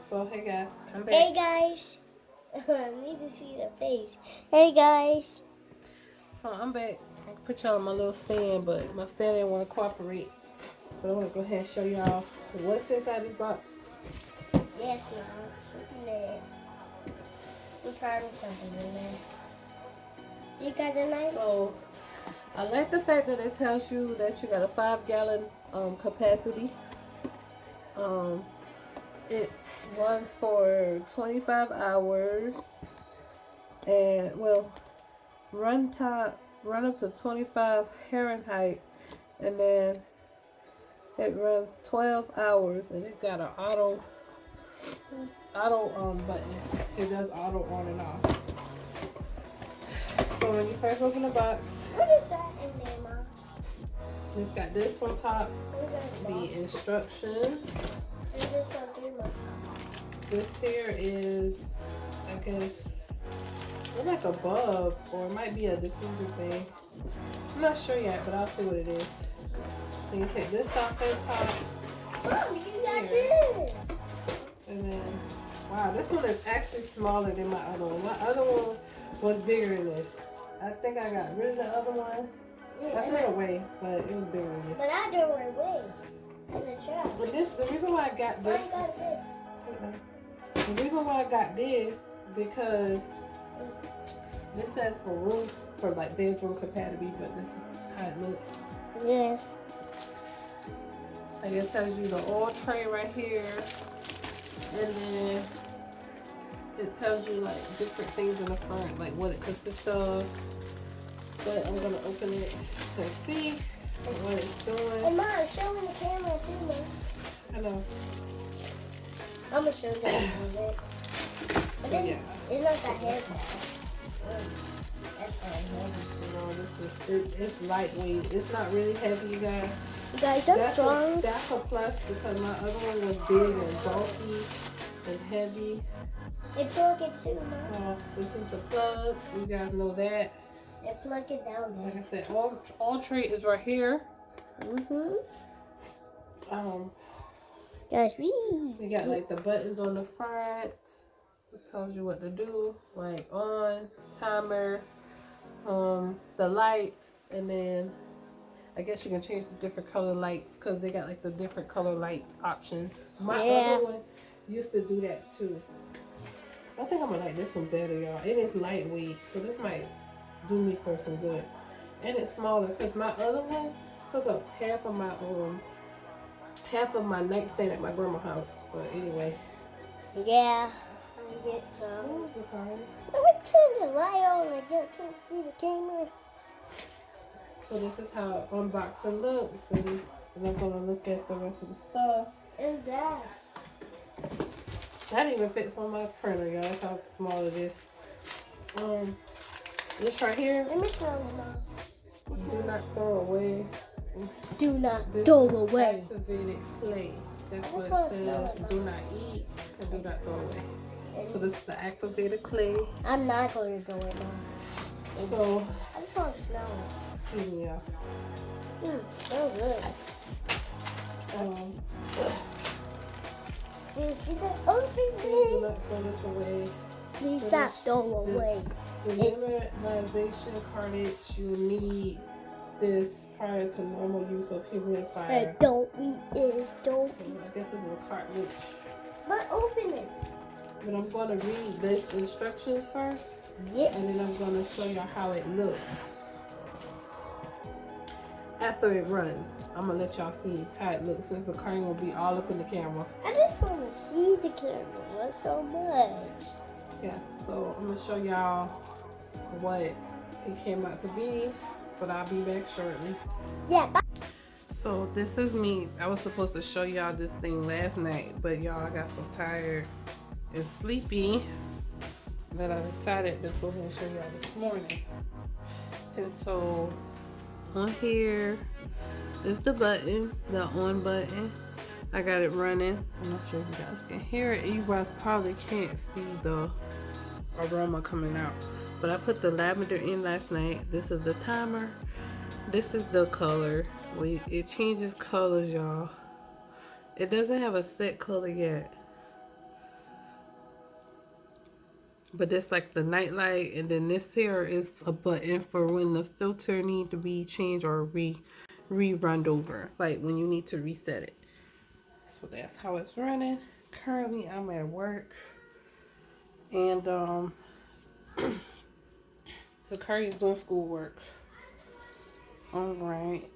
So hey guys, I'm back. Hey guys. I need to see the face. Hey guys. So I'm back. I can put y'all on my little stand, but my stand didn't want to cooperate. But I'm gonna go ahead and show y'all what's inside this box. Yes, Mom. Open it. There's probably something in there. You got the knife? So I like the fact that it tells you that you got a 5-gallon capacity. It runs for 25 hours, and well, run up to 25 Fahrenheit, and then it runs 12 hours, and it got an auto button. It does auto on and off. So when you first open the box, What is that in there, Mom? it's got this on top, What is that? the instructions. And this on three, Mom. This here is, I guess, it's like a bulb, or it might be a diffuser thing. I'm not sure yet, but I'll see what it is. Then you take this off the top, Mom, you got Here. this. and then, wow, this one is actually smaller than my other one. My other one was bigger than this. I think I got rid of the other one. I threw it away, but it was bigger than But this. I threw it away in the trash. But the reason why I got I this, got this. the reason why I got this, because this says for room, for like bedroom compatibility, but this is how it looks. Yes. Like it tells you the oil tray right here, and then it tells you like different things in the front, like what it consists of. But I'm gonna open it and see what it's Hey, doing. Mom, show me the camera too, Mom. I know. I'm gonna show you a little bit. But then Yeah. it's not that heavy. That's not heavy. You know, it's lightweight. It's not really heavy, you guys. You guys, I'm strong. That's a plus because my other one was big and bulky and heavy. And plug it too, Mom. So this is the plug. You guys know that. And plug it down Like there. I said, all tray is right here. Guys, We got like the buttons on the front. It tells you what to do, like on, timer, the lights, and then I guess you can change the different color lights because they got like the different color lights options. My other one used to do that too. I think I'm gonna like this one better, y'all. It is lightweight, so this might do me for some good. And it's smaller because my other one took up half of my nightstand at my grandma's house. But anyway. yeah, I get some. What was the card? Let me turn the light on. I can't see the camera. So this is how unboxing looks, and I'm gonna look at the rest of the stuff. And that. That even fits on my printer, y'all. That's how small it is. This right here, Let me show you, Mom. do not throw away. Do not This throw is away. activated clay. That's I what just it wanna smell says. it. Do not eat and do not throw away. So this is the activated clay. I'm not going to do it, Mom. So, I just want to smell it. excuse me, y'all. Smells good. Please do not throw this away. Please stop throwing away. The mineralization cartridge, you need this prior to normal use of humidifier. Hey, don't eat this. Don't So eat. I guess this is a cartridge. But open it. But I'm going to read this instructions first, Yeah. and then I'm going to show you how it looks. After it runs, I'm going to let y'all see how it looks since the curtain will be all up in the camera. I just want to see the camera so much. Yeah, so I'm going to show y'all what it came out to be, but I'll be back shortly. Yeah, bye. So this is me. I was supposed to show y'all this thing last night, but y'all, I got so tired and sleepy that I decided to go ahead and show y'all this morning. And so on here is the buttons, the on button. I got it running. I'm not sure if you guys can hear it. You guys probably can't see the aroma coming out, but I put the lavender in last night. This is the timer. This is the color. It changes colors, y'all. It doesn't have a set color yet. But that's like the night light, and then this here is a button for when the filter need to be changed or rerun over, like when you need to reset it. So that's how it's running. Currently, I'm at work, and so Curry's doing schoolwork. All right,